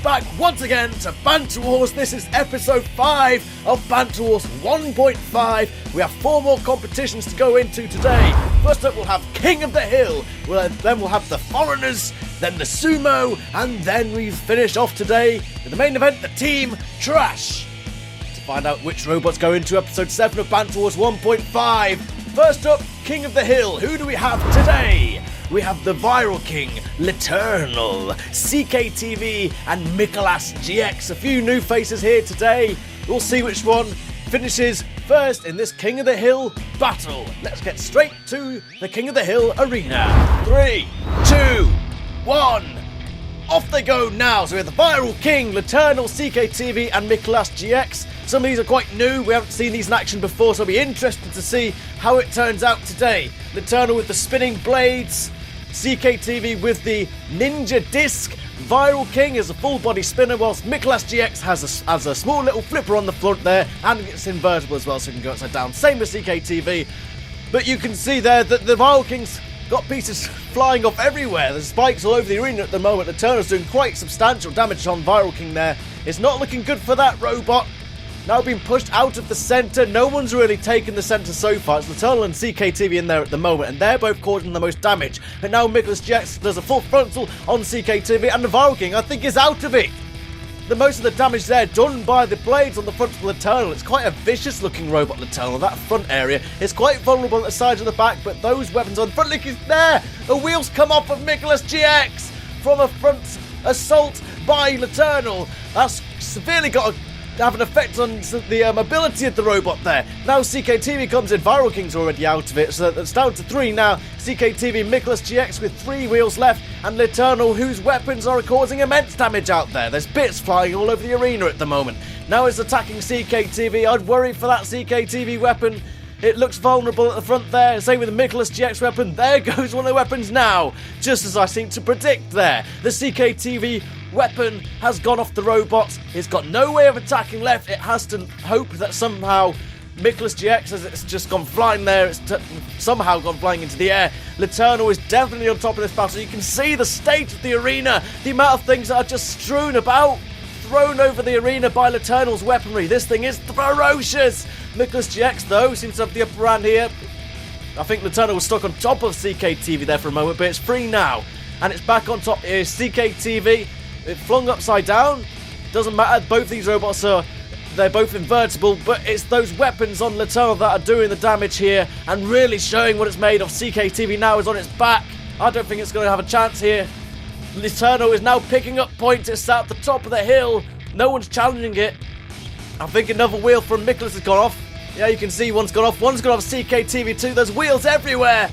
back once again to Banter Wars. This is episode 5 of Banter Wars 1.5. We have 4 more competitions to go into today. First up, we'll have King of the Hill. Then we'll have the Foreigners, then the Sumo, and then we finish off today with the main event, the Team Trash. To find out which robots go into episode 7 of Banter Wars 1.5. First up, King of the Hill. Who do we have today? We have the Viral King, L'Eternal, CKTV, and Nicholas GX. A few new faces here today. We'll see which one finishes first in this King of the Hill battle. Let's get straight to the King of the Hill arena. 3, 2, 1. Off they go now. So we have the Viral King, L'Eternal, CKTV, and Nicholas GX. Some of these are quite new. We haven't seen these in action before, so I'll be interested to see how it turns out today. L'Eternal with the spinning blades, CKTV with the ninja disc, Viral King is a full body spinner, whilst Nicholas GX has a small little flipper on the front there, and it's invertible as well, so it can go upside down. Same as CKTV, but you can see there that the Viral King's got pieces flying off everywhere. There's spikes all over the arena at the moment. L'Eternal's doing quite substantial damage on Viral King there. It's not looking good for that robot. Now being pushed out of the centre. No one's really taken the centre so far. It's L'Eternal and CKTV in there at the moment, and they're both causing the most damage. And now Nicholas GX does a full frontal on CKTV, and the Viral King, I think, is out of it. The most of the damage there done by the blades on the front of L'Eternal. It's quite a vicious looking robot, L'Eternal. That front area is quite vulnerable at the sides and the back, but those weapons on the front, look, is there. The wheels come off of Nicholas GX from a front assault by L'Eternal. That's severely got to have an effect on the mobility of the robot there. Now CKTV comes in. Viral King's already out of it, so it's down to 3 now. CKTV, Nicholas GX with 3 wheels left, and L'Eternal, whose weapons are causing immense damage out there. There's bits flying all over the arena at the moment. Now it's attacking CKTV. I'd worry for that CKTV weapon. It looks vulnerable at the front there. Same with the Nicholas GX weapon. There goes one of the weapons now, just as I seem to predict there. The CKTV weapon has gone off the robot. It's got no way of attacking left. It has to hope that somehow Nicholas GX, as it's just gone flying there, it's somehow gone flying into the air. L'Eternal is definitely on top of this battle. You can see the state of the arena, the amount of things that are just strewn about, thrown over the arena by L'Eternal's weaponry. This thing is ferocious. Nicholas GX, though, seems to have the upper hand here. I think L'Eternal was stuck on top of CKTV there for a moment, but it's free now. And it's back on top here. CKTV, it flung upside down. Doesn't matter, both these robots they're both invertible, but it's those weapons on L'Eternal that are doing the damage here and really showing what it's made of. CKTV now is on its back. I don't think it's going to have a chance here. L'Eternal is now picking up points. It's at the top of the hill. No one's challenging it. I think another wheel from Nicholas has gone off. Yeah, you can see one's gone off. One's gone off CKTV too. There's wheels everywhere.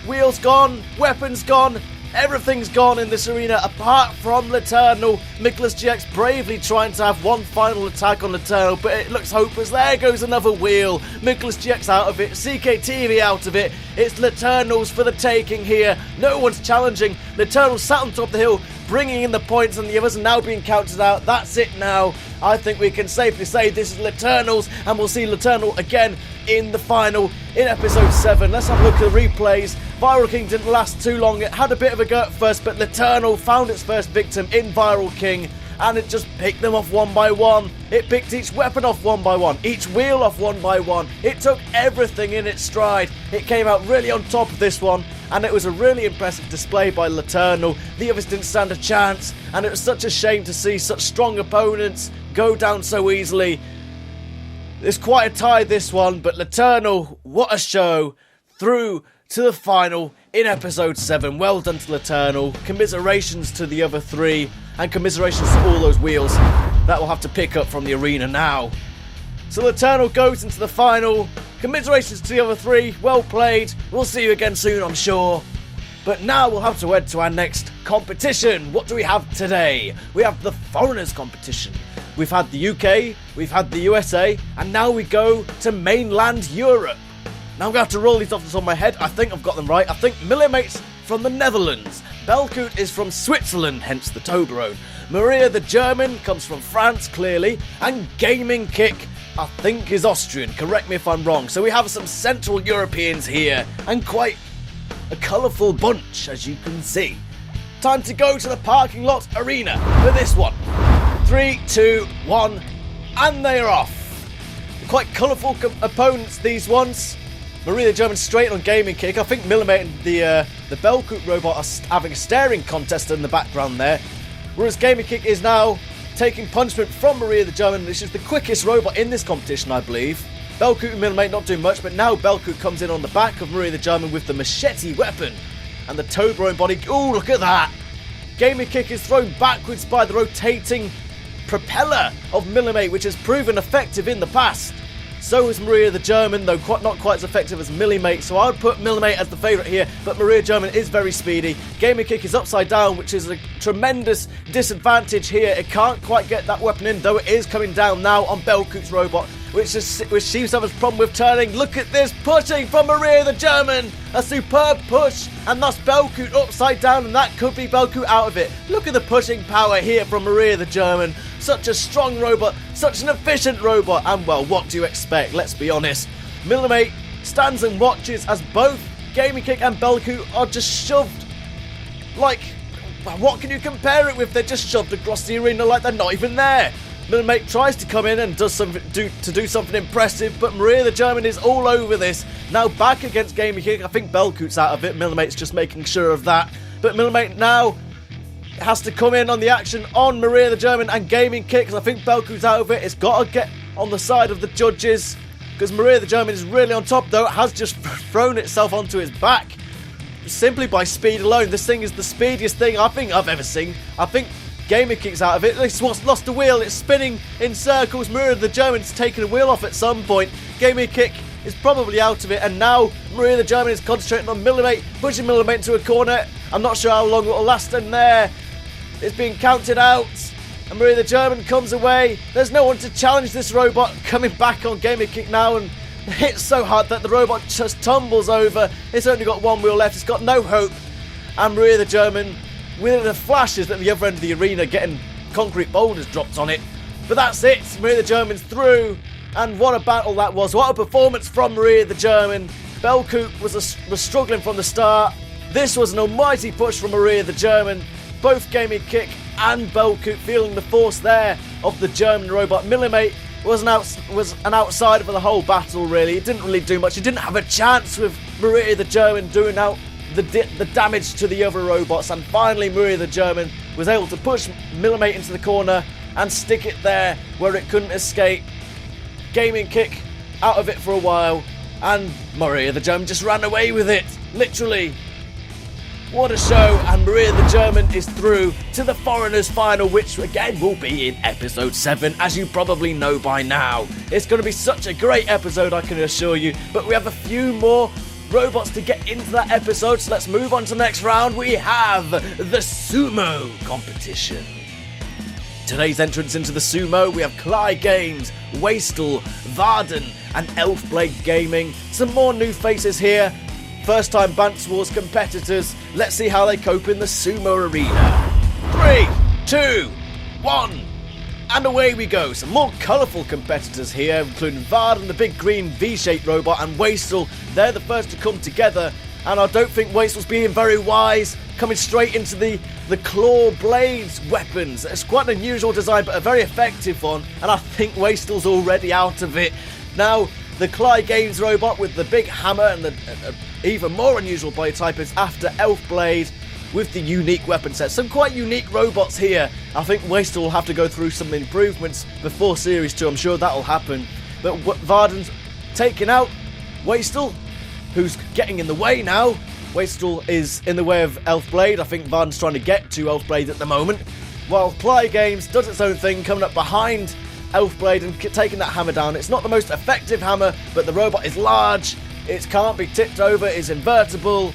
Wheels gone. Weapons gone. Everything's gone in this arena apart from L'Eternal. Nicholas GX bravely trying to have one final attack on L'Eternal, but it looks hopeless. There goes another wheel. Nicholas GX out of it. CKTV out of it. It's L'Eternal's for the taking here. No one's challenging. L'Eternal sat on top of the hill, bringing in the points, and the others are now being counted out. That's it now. I think we can safely say this is L'Eternal's, and we'll see L'Eternal again in the final in episode 7. Let's have a look at the replays. Viral King didn't last too long. It had a bit of a go at first, but L'Eternal found its first victim in Viral King, and it just picked them off one by one. It picked each weapon off one by one, each wheel off one by one. It took everything in its stride. It came out really on top of this one, and it was a really impressive display by L'Eternal. The others didn't stand a chance, and it was such a shame to see such strong opponents go down so easily. It's quite a tie, this one, but L'Eternal, what a show, through to the final in episode 7. Well done to L'Eternal. Commiserations to the other 3, and commiserations to all those wheels that will have to pick up from the arena now. So L'Eternal goes into the final. Commiserations to the other 3. Well played. We'll see you again soon, I'm sure. But now we'll have to head to our next competition. What do we have today? We have the Foreigners competition. We've had the UK, we've had the USA, and now we go to mainland Europe. Now I'm going to have to roll these off the top of my head. I think I've got them right. I think Millimate's from the Netherlands. Belcoot is from Switzerland, hence the Toblerone. Maria the German comes from France, clearly. And Gaming Kick, I think, is Austrian. Correct me if I'm wrong. So we have some Central Europeans here, and quite a colourful bunch, as you can see. Time to go to the parking lot arena for this one. 3, 2, 1, and they're off. Quite colourful opponents, these ones. Maria the German straight on Gaming Kick. I think Millimeter and the Belcoot robot are having a staring contest in the background there. Whereas Gaming Kick is now taking punishment from Maria the German, which is the quickest robot in this competition, I believe. Belcoot and Millimeter not doing much, but now Belcoot comes in on the back of Maria the German with the machete weapon. And the toe-throwing body. Oh, look at that! Gaming Kick is thrown backwards by the rotating propeller of Millimeter, which has proven effective in the past. So is Maria the German, though not quite as effective as Millimeter, so I would put Millimeter as the favourite here, but Maria German is very speedy. Gaming Kick is upside down, which is a tremendous disadvantage here. It can't quite get that weapon in, though it is coming down now on Belcoot's robot, which seems to have a problem with turning. Look at this pushing from Maria the German! A superb push, and thus Belcoot upside down, and that could be Belcoot out of it. Look at the pushing power here from Maria the German. Such a strong robot, such an efficient robot, and well, what do you expect? Let's be honest. Millimeter stands and watches as both Gaming Kick and Belcoot are just shoved. Like, what can you compare it with? They're just shoved across the arena like they're not even there. Millimeter tries to come in and do something impressive, but Maria the German is all over this. Now back against Gaming Kick. I think Belcoot's out of it. Millimeter's just making sure of that. But Millimeter now has to come in on the action on Maria the German and Gaming Kick, because I think Belcoot's out of it. It's got to get on the side of the judges, because Maria the German is really on top, though. It has just thrown itself onto its back simply by speed alone. This thing is the speediest thing I think I've ever seen. I think Gaming Kick's out of it. It's lost the wheel. It's spinning in circles. Maria the German's taken a wheel off at some point. Gaming Kick is probably out of it, and now Maria the German is concentrating on Millimeter, pushing Millimeter into a corner. I'm not sure how long it will last in there. It's being counted out, and Maria the German comes away. There's no one to challenge this robot, coming back on Gaming Kick now, and hits so hard that the robot just tumbles over. It's only got one wheel left. It's got no hope, and Maria the German, with the flashes at the other end of the arena, getting concrete boulders dropped on it. But that's it. Maria the German's through, and what a battle that was. What a performance from Maria the German. Belcoot was struggling from the start. This was an almighty push from Maria the German. Both Gaming Kick and Belcoot feeling the force there of the German robot. Millimeter was an outsider for the whole battle, really. It didn't really do much. It didn't have a chance with Maria the German doing out the damage to the other robots. And finally, Maria the German was able to push Millimeter into the corner and stick it there where it couldn't escape. Gaming Kick out of it for a while, and Maria the German just ran away with it, literally. What a show, and Maria the German is through to the Foreigners final, which again will be in episode 7, as you probably know by now. It's going to be such a great episode, I can assure you, but we have a few more robots to get into that episode, so let's move on to the next round. We have the Sumo competition. Today's entrants into the Sumo, we have Cly Games, Wastel, Varden, and Elfblade Gaming. Some more new faces here. First time Banter Wars competitors. Let's see how they cope in the Sumo arena. 3, 2, 1, and away we go. Some more colourful competitors here, including Varden, the big green V-shaped robot, and Wastel. They're the first to come together, and I don't think Wastel's being very wise, coming straight into the claw blades weapons. It's quite an unusual design, but a very effective one, and I think Wastel's already out of it. Now, the Cly Games robot with the big hammer and the even more unusual body type is after Elfblade with the unique weapon set. Some quite unique robots here. I think Wastel will have to go through some improvements before Series 2. I'm sure that'll happen. But Varden's taking out Wastel, who's getting in the way now. Wastel is in the way of Elfblade. I think Varden's trying to get to Elfblade at the moment, while Cly Games does its own thing, coming up behind Elfblade and taking that hammer down. It's not the most effective hammer, but the robot is large, it can't be tipped over, it's invertible,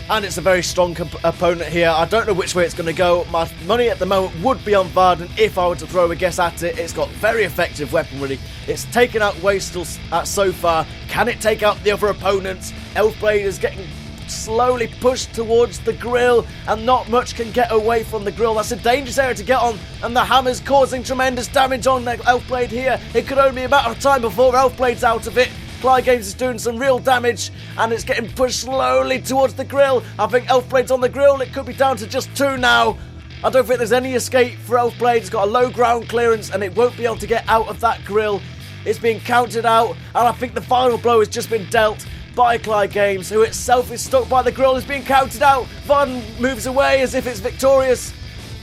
and it's a very strong opponent here. I don't know which way it's going to go. My money at the moment would be on Varden if I were to throw a guess at it. It's got very effective weaponry. It's taken out Wastel so far. Can it take out the other opponents? Elfblade is getting slowly pushed towards the grill, and not much can get away from the grill. That's a dangerous area to get on, and the hammer's causing tremendous damage on Elfblade here. It could only be a matter of time before Elfblade's out of it. Cly Games is doing some real damage, and it's getting pushed slowly towards the grill. I think Elfblade's on the grill. It could be down to just 2 now. I don't think there's any escape for Elfblade. It's got a low ground clearance and it won't be able to get out of that grill. It's being counted out, and I think the final blow has just been dealt by Clyde Games, who itself is stuck by the grill, is being counted out. Varden moves away as if it's victorious.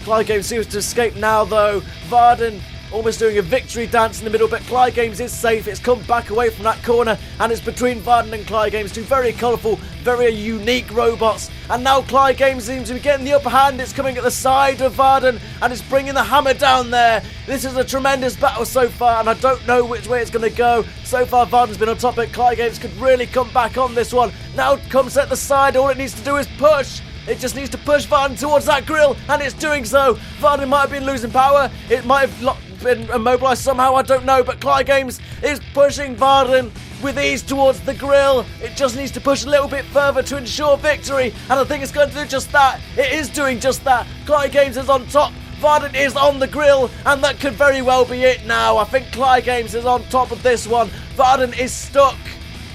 Clyde Games seems to escape now, though. Varden almost doing a victory dance in the middle, but Clyde Games is safe. It's come back away from that corner, and it's between Varden and Clyde Games, two very colourful, very unique robots. And now Clyde Games seems to be getting the upper hand. It's coming at the side of Varden, and it's bringing the hammer down there. This is a tremendous battle so far, and I don't know which way it's going to go. So far, Varden's been on top, but Clyde Games could really come back on this one. Now it comes at the side. All it needs to do is push. It just needs to push Varden towards that grill, and it's doing so. Varden might have been losing power. It might have been immobilised somehow, I don't know, but Clyde Games is pushing Varden with ease towards the grill. It just needs to push a little bit further to ensure victory, and I think it's going to do just that. It is doing just that. Clyde Games is on top. Varden is on the grill, and that could very well be it now. I think Clyde Games is on top of this one. Varden is stuck.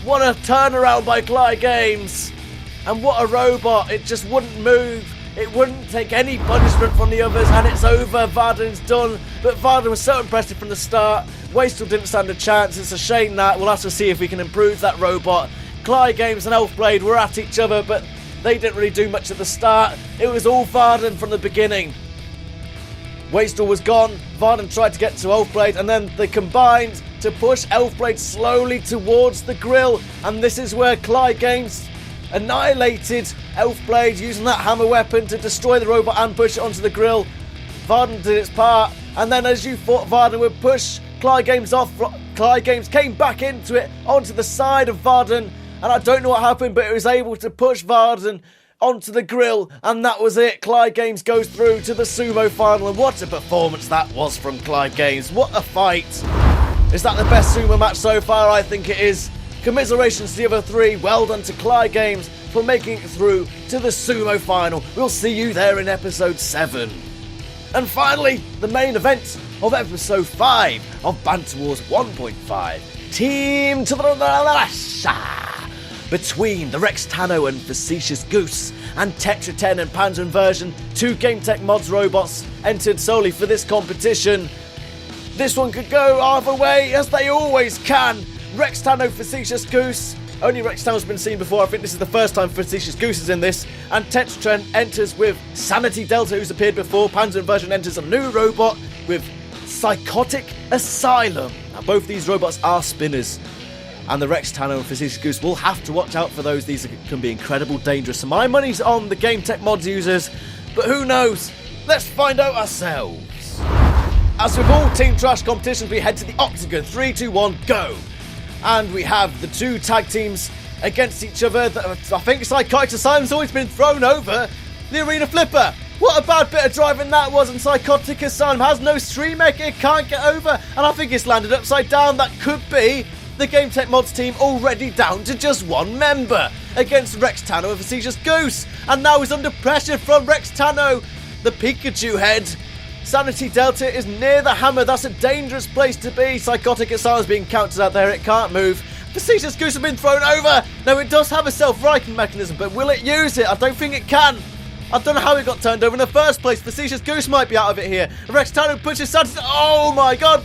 What a turnaround by Clyde Games. And what a robot. It just wouldn't move. It wouldn't take any punishment from the others, and it's over. Varden's done. But Varden was so impressive from the start. Wastrel didn't stand a chance. It's a shame that. We'll have to see if we can improve that robot. Clyde Games and Elfblade were at each other, but they didn't really do much at the start. It was all Varden from the beginning. Wastrel was gone. Varden tried to get to Elfblade, and then they combined to push Elfblade slowly towards the grill. And this is where Clyde Games annihilated Elfblade using that hammer weapon to destroy the robot and push it onto the grill. Varden did its part, and then as you thought Varden would push Clyde Games off, Clyde Games came back into it onto the side of Varden, and I don't know what happened, but it was able to push Varden onto the grill, and that was it. Clyde Games goes through to the Sumo final, and what a performance that was from Clyde Games. What a fight. Is that the best Sumo match so far? I think it is. Commiserations to the other three. Well done to Clyde Games for making it through to the Sumo final. We'll see you there in episode 7. And finally, the main event of episode 5 of Banter Wars 1.5. Team to the between the Rex Tano and Facetious Goose and H2n and Panzer Inversion, two GameTech Mods robots entered solely for this competition. This one could go either way, as they always can. Rex Tano, Facetious Goose. Only Rex Tano's been seen before. I think this is the first time Facetious Goose is in this. And H2n enters with Sanity Delta, who's appeared before. Panzer Inversion enters a new robot with Psychotic Asylum. Now, both these robots are spinners. And the Rex Tano and Facetious Goose will have to watch out for those. These can be incredible dangerous. So my money's on the GameTech Mods users. But who knows? Let's find out ourselves. As with all Team Trash competitions, we head to the Octagon. 3, 2, 1, go. And we have the two tag teams against each other. I think Psychotic Asylum's always been thrown over the arena flipper. What a bad bit of driving that was, and Psychotic Asylum has no stream maker, it can't get over, and I think it's landed upside down. That could be the GameTech Mods team already down to just one member against Rex Tano and Facetious Goose. And now he's under pressure from Rex Tano, the Pikachu head. Sanity Delta is near the hammer. That's a dangerous place to be. Psychotic Asylum's being countered out there. It can't move. Facetious Goose has been thrown over. Now, it does have a self-righting mechanism, but will it use it? I don't think it can. I don't know how it got turned over in the first place. Facetious Goose might be out of it here. Rex Tano pushes Sanity. Oh my god.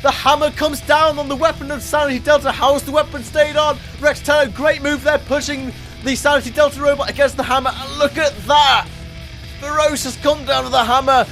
The hammer comes down on the weapon of Sanity Delta. How's the weapon stayed on? Rex Tano, great move there, pushing the Sanity Delta robot against the hammer. And look at that. Feroce has come down with the hammer.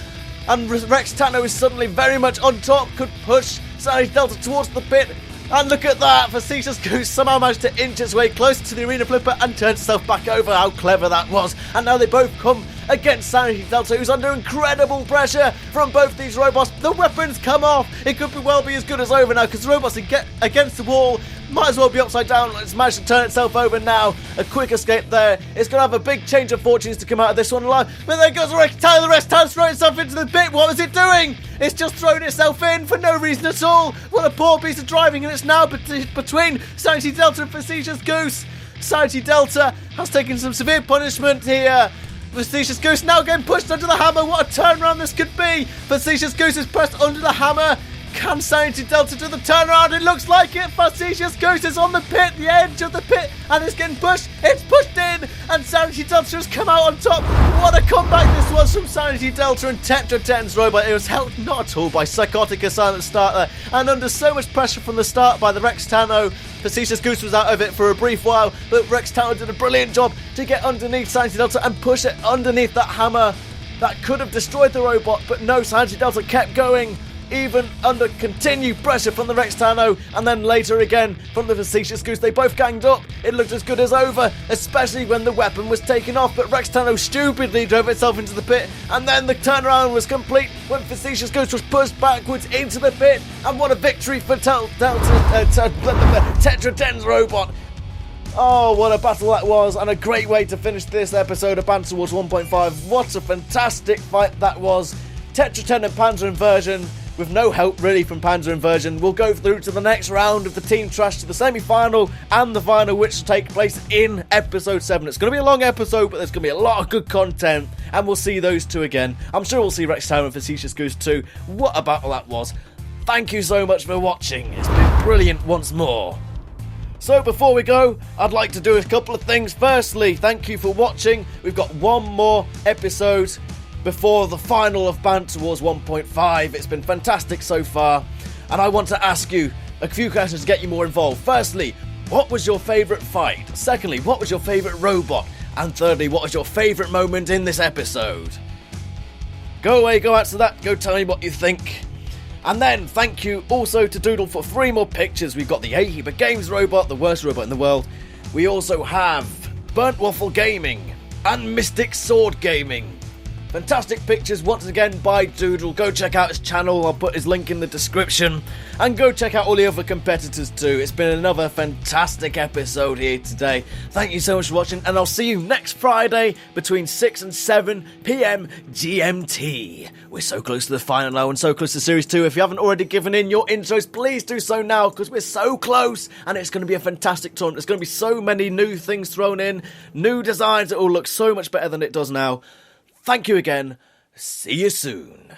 And Rex Tano is suddenly very much on top, could push Sanity Delta towards the pit. And look at that, Facetious Goose somehow managed to inch its way closer to the arena flipper and turned itself back over. How clever that was. And now they both come against Sanity Delta, who's under incredible pressure from both these robots. The weapons come off. It could well be as good as over now, because the robots get against the wall. Might as well be upside down. It's managed to turn itself over now. A quick escape there. It's going to have a big change of fortunes to come out of this one alive. But there goes the Rex Tano. The Rex Tano's thrown itself into the pit. What was it doing? It's just thrown itself in for no reason at all. What a poor piece of driving. And it's now between Sanity Delta and Facetious Goose. Sanity Delta has taken some severe punishment here. Facetious Goose now getting pushed under the hammer. What a turnaround this could be. Facetious Goose is pressed under the hammer. Can Sanity Delta do the turnaround? It looks like it. Facetious Goose is on the pit, the edge of the pit, and it's getting pushed. It's pushed in, and Sanity Delta has come out on top. What a comeback this was from Sanity Delta and H2n's robot. It was helped not at all by Psychotic Silent Starter, and under so much pressure from the start by the Rex Tano. Facetious Goose was out of it for a brief while, but Rex Tano did a brilliant job to get underneath Sanity Delta and push it underneath that hammer that could have destroyed the robot, but no, Sanity Delta kept going, even under continued pressure from the Rex Tano, and then later again from the Facetious Goose. They both ganged up. It looked as good as over, especially when the weapon was taken off, but Rex Tano stupidly drove itself into the pit, and then the turnaround was complete when Facetious Goose was pushed backwards into the pit, and what a victory for H2n's robot. Oh, what a battle that was, and a great way to finish this episode of Banter Wars 1.5. What a fantastic fight that was. H2n and Panzer Inversion, with no help really from Panzer Inversion, will go through to the next round of the Team Trash, to the semi-final and the final, which will take place in episode 7. It's going to be a long episode, but there's going to be a lot of good content, and we'll see those two again. I'm sure we'll see Rex Tower and Facetious Goose too. What a battle that was. Thank you so much for watching. It's been brilliant once more. So before we go, I'd like to do a couple of things. Firstly, thank you for watching. We've got one more episode before the final of Banter Wars 1.5. It's been fantastic so far, and I want to ask you a few questions to get you more involved. Firstly, what was your favourite fight? Secondly, what was your favourite robot? And thirdly, what was your favourite moment in this episode? Go away, go answer that, go tell me what you think. And then, thank you also to Doodle for 3 more pictures. We've got the Heap Games robot, the worst robot in the world. We also have Burnt Waffle Gaming and Mystic Sword Gaming. Fantastic pictures once again by Doodle. Go check out his channel, I'll put his link in the description. And go check out all the other competitors too. It's been another fantastic episode here today. Thank you so much for watching, and I'll see you next Friday between 6 and 7 PM GMT. We're so close to the final now and so close to Series 2. If you haven't already given in your intros, please do so now, because we're so close, and it's going to be a fantastic tournament. There's going to be so many new things thrown in, new designs that will look so much better than it does now. Thank you again. See you soon.